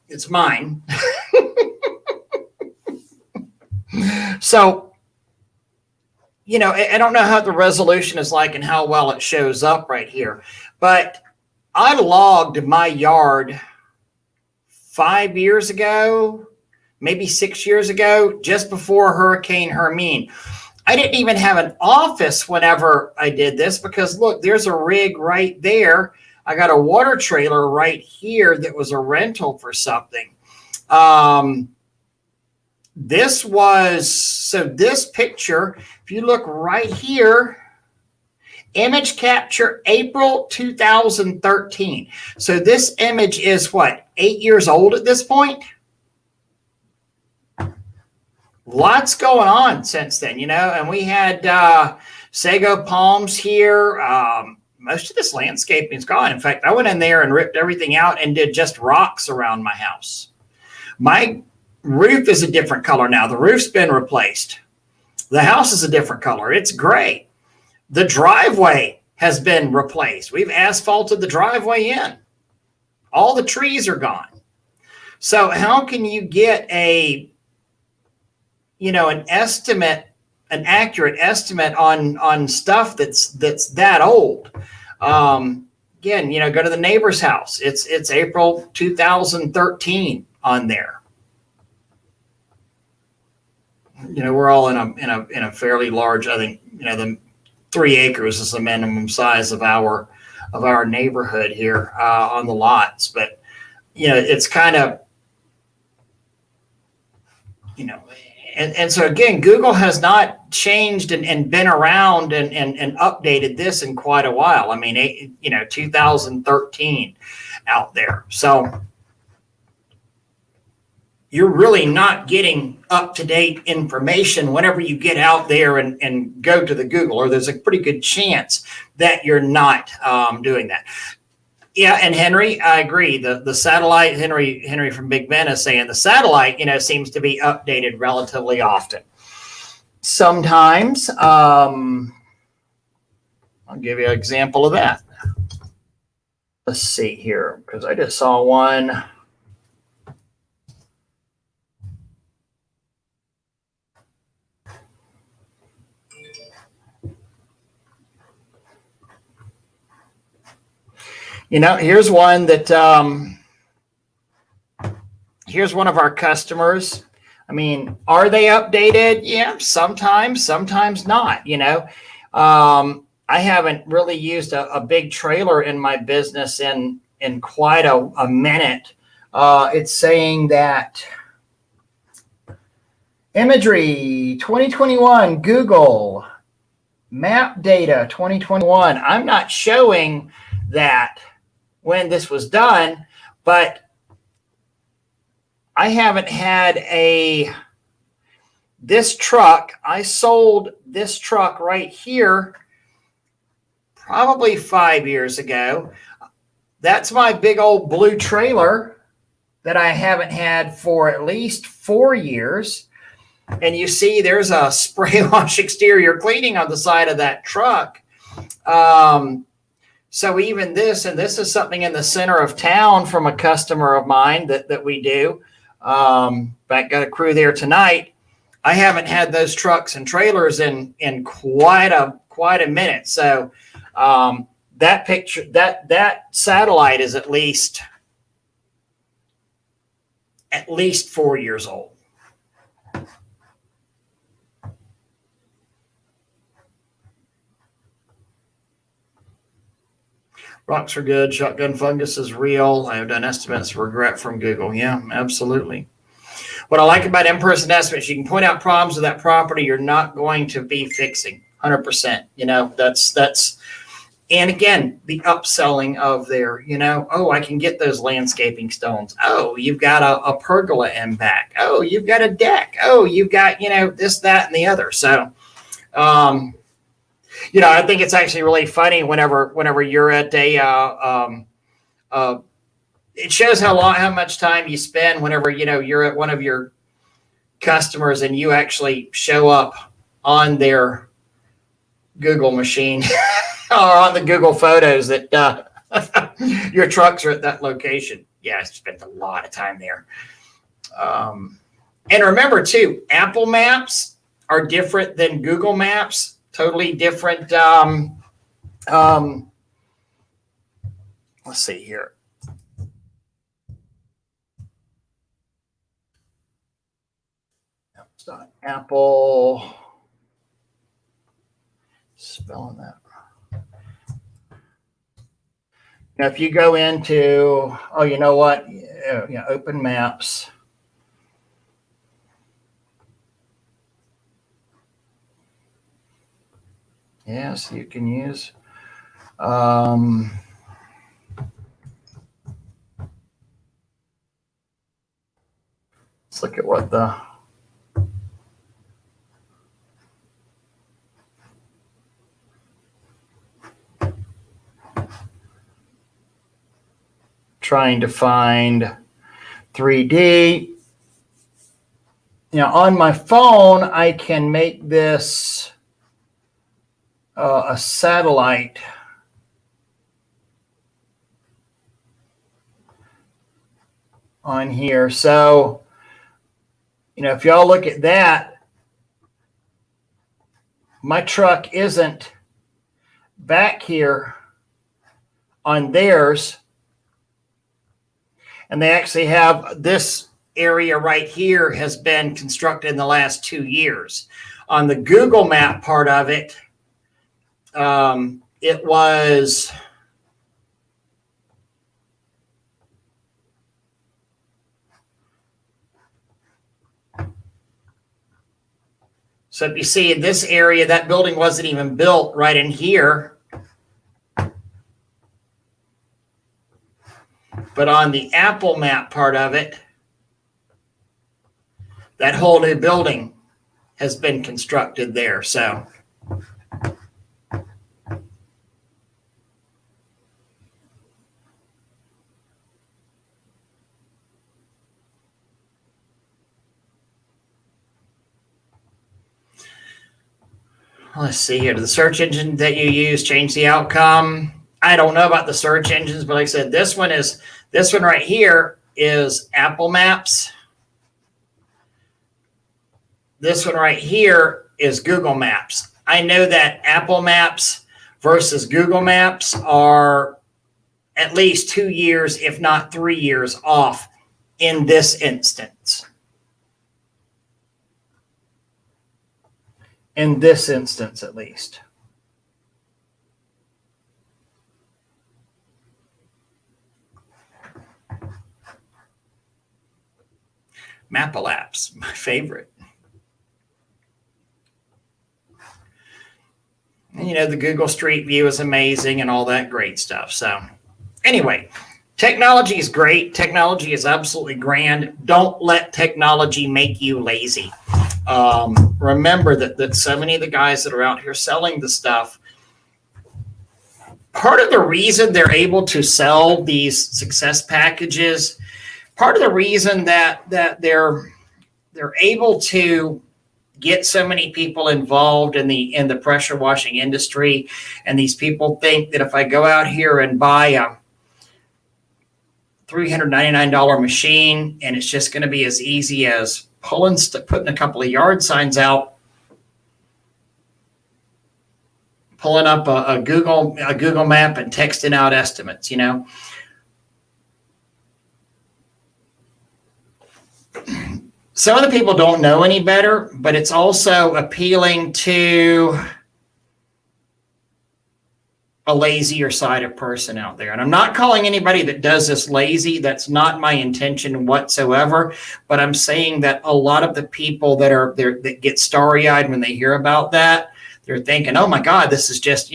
It's mine. So, I don't know how the resolution is like and how well it shows up right here, but I logged my yard 5 years ago, maybe 6 years ago, just before Hurricane Hermine. I didn't even have an office whenever I did this because look, there's a rig right there. I got a water trailer right here that was a rental for something. This picture, if you look right here, image capture April 2013. So this image is what, 8 years old at this point? Lots going on since then, and we had sago palms here. Most of this landscaping is gone. In fact, I went in there and ripped everything out and did just rocks around my house. My roof is a different color now. The roof's been replaced. The house is a different color. It's gray. The driveway has been replaced. We've asphalted the driveway in. All the trees are gone. So how can you get an estimate, an accurate estimate on stuff that's that old? Again, go to the neighbor's house. It's April 2013 on there. We're all in a fairly large, I think, the 3 acres is the minimum size of our neighborhood here on the lots. But, it's kind of, and so again, Google has not changed and been around and updated this in quite a while. I mean, 2013 out there. So you're really not getting up-to-date information whenever you get out there and go to the Google, or there's a pretty good chance that you're not doing that. Yeah, and Henry, I agree. The satellite, Henry from Big Ben is saying the satellite, seems to be updated relatively often. Sometimes, I'll give you an example of that. Let's see here, because I just saw one. Here's one that, here's one of our customers. I mean, are they updated? Yeah, sometimes not, I haven't really used a big trailer in my business in quite a minute. It's saying that imagery 2021, Google map data 2021. I'm not showing that when this was done, but I haven't had this truck. I sold this truck right here probably 5 years ago. That's my big old blue trailer that I haven't had for at least 4 years. And you see there's a spray wash exterior cleaning on the side of that truck. So even this, and this is something in the center of town from a customer of mine that we do. But got a crew there tonight. I haven't had those trucks and trailers in quite a minute. So that picture, that satellite is at least 4 years old. Rocks are good. Shotgun fungus is real. I have done estimates. Regret from Google. Yeah, absolutely. What I like about in-person estimates, you can point out problems with that property you're not going to be fixing 100%. That's And again, the upselling of their, oh, I can get those landscaping stones. Oh, you've got a pergola in back. Oh, you've got a deck. Oh, you've got, this, that, and the other. So, I think it's actually really funny whenever you're at it shows how much time you spend whenever, you're at one of your customers and you actually show up on their Google machine or on the Google Photos that your trucks are at that location. Yeah, I spent a lot of time there. And remember too, Apple Maps are different than Google Maps. Totally different. Let's see here. It's not Apple. Spelling that. Now, if you go into, you know what? Open Maps. Yes, you can use. Let's look at what the. Trying to find 3D. On my phone, I can make this a satellite. On here. So, if y'all look at that, my truck isn't back here on theirs. And they actually have this area right here has been constructed in the last 2 years. On the Google Map part of it, it was so if you see in this area, that building wasn't even built right in here. But on the Apple Map part of it, that whole new building has been constructed there. So let's see here. The search engine that you use change the outcome. I don't know about the search engines, but like I said, this one right here is Apple Maps. This one right here is Google Maps. I know that Apple Maps versus Google Maps are at least 2 years, if not 3 years off in this instance. In this instance, at least. Mapalapps, my favorite. And, the Google Street View is amazing and all that great stuff. So anyway, technology is great. Technology is absolutely grand. Don't let technology make you lazy. Remember that so many of the guys that are out here selling the stuff, part of the reason they're able to sell these success packages, part of the reason that they're able to get so many people involved in the pressure washing industry, and these people think that if I go out here and buy a $399 machine and it's just going to be as easy as putting a couple of yard signs out, pulling up a Google map and texting out estimates, Some of the people don't know any better, but it's also appealing to a lazier side of person out there. And I'm not calling anybody that does this lazy. That's not my intention whatsoever. But I'm saying that a lot of the people that get starry-eyed when they hear about that, they're thinking, oh my God, this is just,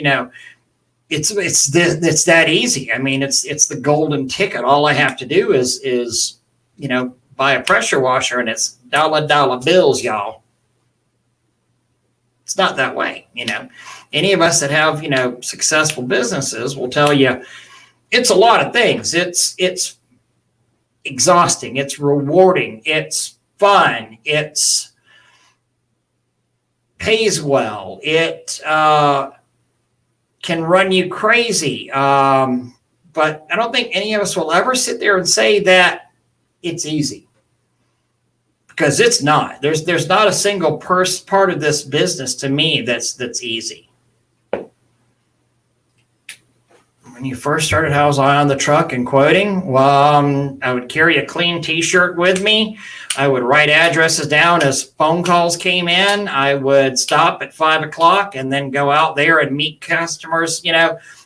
it's that easy. I mean, it's the golden ticket. All I have to do is buy a pressure washer, and it's dollar bills, y'all. It's not that way. Any of us that have successful businesses will tell you it's a lot of things. It's exhausting. It's rewarding. It's fun. It's pays well. It can run you crazy. But I don't think any of us will ever sit there and say that it's easy, because it's not. There's not a single part of this business to me that's easy. When you first started, how was I on the truck and quoting? Well, I would carry a clean T-shirt with me. I would write addresses down as phone calls came in. I would stop at 5 o'clock and then go out there and meet customers,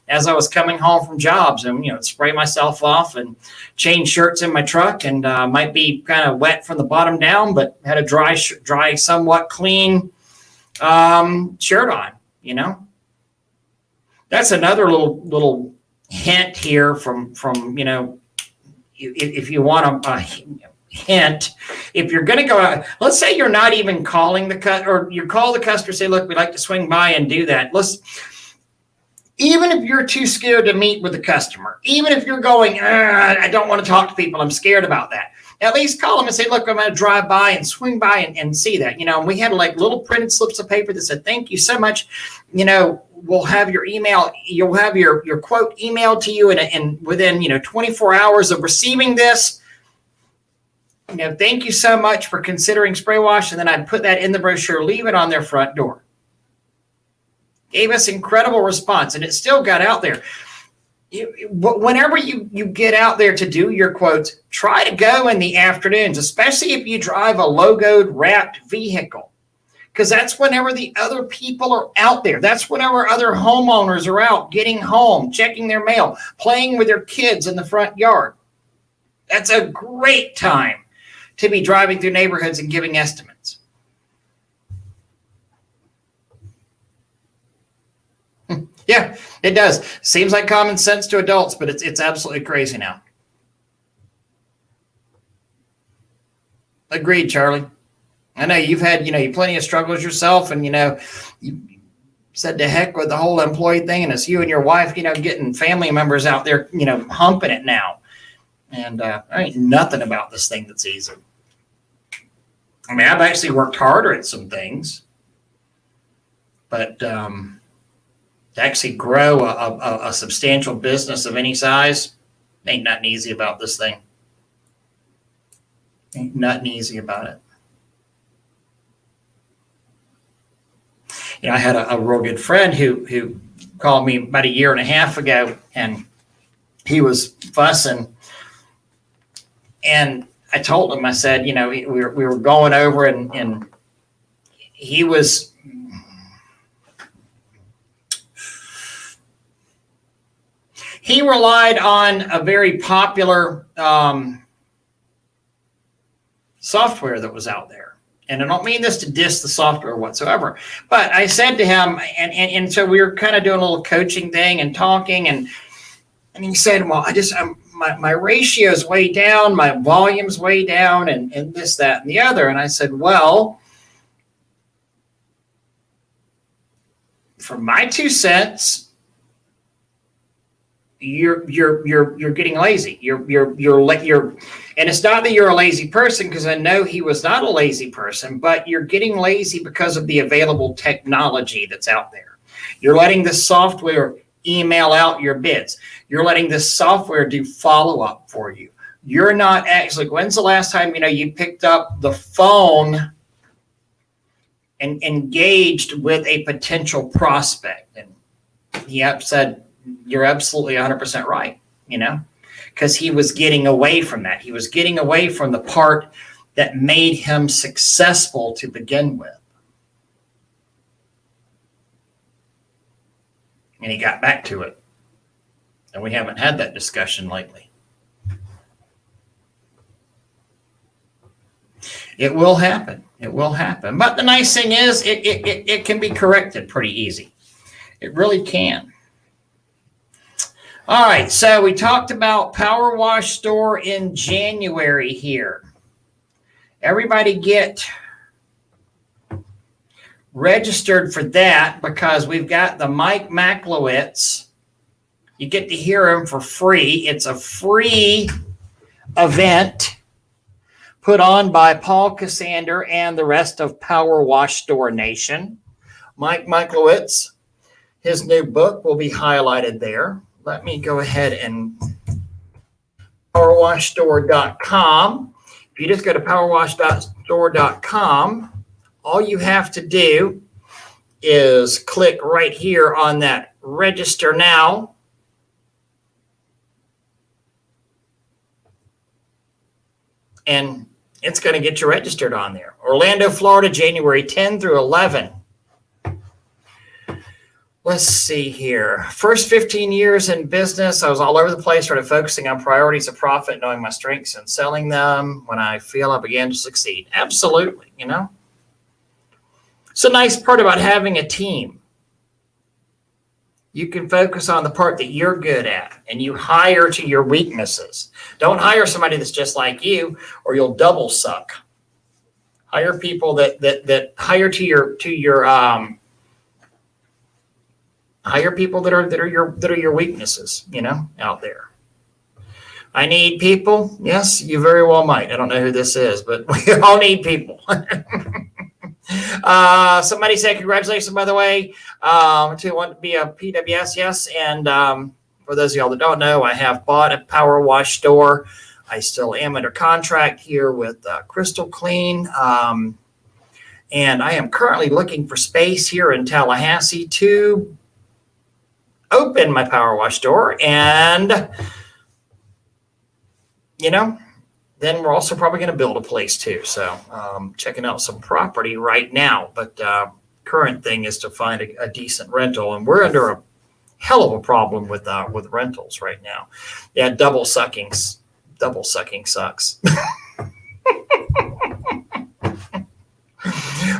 as I was coming home from jobs, and, spray myself off and change shirts in my truck, and might be kind of wet from the bottom down, but had a dry, somewhat clean shirt on, That's another little hint here from if you want a hint, if you're going to go out, let's say you're not even calling or you call the customer, say, look, we'd like to swing by and do that. Even if you're too scared to meet with the customer, even if you're going, I don't want to talk to people, I'm scared about that, at least call them and say, look, I'm going to drive by and swing by and see that. We had like little printed slips of paper that said, thank you so much. We'll have your email. You'll have your quote emailed to you and within, 24 hours of receiving this. Thank you so much for considering Spray Wash. And then I'd put that in the brochure, leave it on their front door. Gave us incredible response, and it still got out there. Whenever you get out there to do your quotes, try to go in the afternoons, especially if you drive a logoed wrapped vehicle, because that's whenever the other people are out there. That's whenever other homeowners are out getting home, checking their mail, playing with their kids in the front yard. That's a great time to be driving through neighborhoods and giving estimates. Yeah, it does. Seems like common sense to adults, but it's absolutely crazy now. Agreed, Charlie. I know you've had, plenty of struggles yourself, and, you said to heck with the whole employee thing, and it's you and your wife, getting family members out there, humping it now. And I ain't nothing about this thing that's easy. I mean, I've actually worked harder at some things, but to actually grow a substantial business of any size, ain't nothing easy about this thing. Ain't nothing easy about it. I had a real good friend who called me about a year and a half ago, and he was fussing. And I told him, I said, we were going over, and he was, he relied on a very popular software that was out there. And I don't mean this to diss the software whatsoever, but I said to him, and so we were kind of doing a little coaching thing and talking, and he said, well, my ratio's way down, my volume's way down, and this, that, and the other. And I said, well, for my 2 cents, you're getting lazy. You're and it's not that you're a lazy person, because I know he was not a lazy person, but you're getting lazy because of the available technology that's out there. You're letting the software email out your bids. You're letting the software do follow-up for you. You're not actually, when's the last time, you picked up the phone and engaged with a potential prospect? And he said, you're absolutely 100% right, because he was getting away from that. He was getting away from the part that made him successful to begin with. And he got back to it. And we haven't had that discussion lately. It will happen. It will happen. But the nice thing is it can be corrected pretty easy. It really can. All right, so we talked about Power Wash Store in January here. Everybody get registered for that because we've got the Mike Maklowitz. You get to hear him for free. It's a free event put on by Paul Cassander and the rest of Power Wash Store Nation. Mike Maklowitz, his new book will be highlighted there. Let me go ahead and powerwashstore.com. If you just go to powerwash.store.com, all you have to do is click right here on that register now. And it's going to get you registered on there. Orlando, Florida, January 10 through 11. Let's see here. First 15 years in business, I was all over the place, started focusing on priorities of profit, knowing my strengths and selling them. When I feel I began to succeed. Absolutely, you know. It's a nice part about having a team. You can focus on the part that you're good at, and you hire to your weaknesses. Don't hire somebody that's just like you, or you'll double suck. Hire people that hire to your hire people that are your weaknesses, you know, out there. I need people. Yes, you very well might. I don't know who this is, but we all need people. Somebody said congratulations, by the way, to want to be a PWS. Yes. And for those of y'all that don't know, I have bought a Power Wash Store. I still am under contract here with Crystal Clean. And I am currently looking for space here in Tallahassee to open my Power Wash Store. And, you know, then we're also probably going to build a place too. So checking out some property right now. But current thing is to find a decent rental. And we're under a hell of a problem with rentals right now. Yeah, double sucking sucks.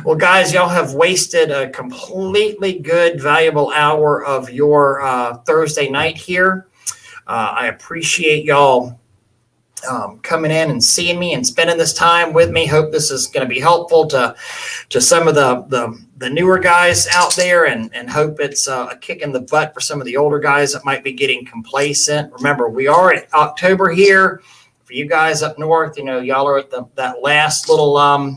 Well, guys, y'all have wasted a completely good, valuable hour of your Thursday night here. I appreciate y'all coming in and seeing me and spending this time with me. Hope this is going to be helpful to some of the newer guys out there, and hope it's a kick in the butt for some of the older guys that might be getting complacent. Remember, we are at October here. For you guys up north, you know, y'all are at that last little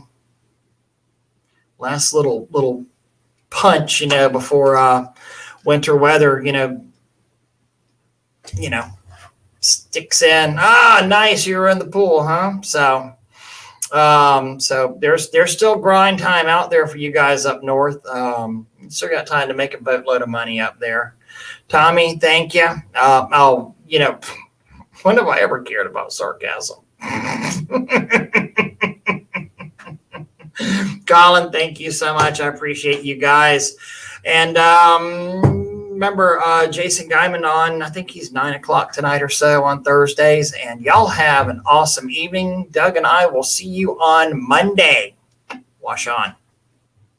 punch, you know, before winter weather, you know, sticks in. Nice, you were in the pool, huh? So there's still grind time out there for you guys up north. Still got time to make a boatload of money up there. Tommy, thank you. When have I ever cared about sarcasm? Colin, thank you so much. I appreciate you guys. And remember Jason Guyman on, I think he's 9 o'clock tonight or so on Thursdays. And y'all have an awesome evening. Doug and I will see you on Monday. Wash on.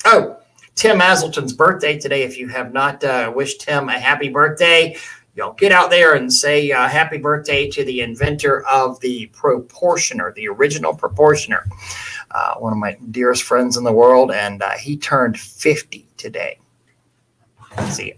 Oh, Tim Asselton's birthday today. If you have not wished him a happy birthday, y'all get out there and say happy birthday to the inventor of the proportioner, the original proportioner. One of my dearest friends in the world, and he turned 50 today. See you.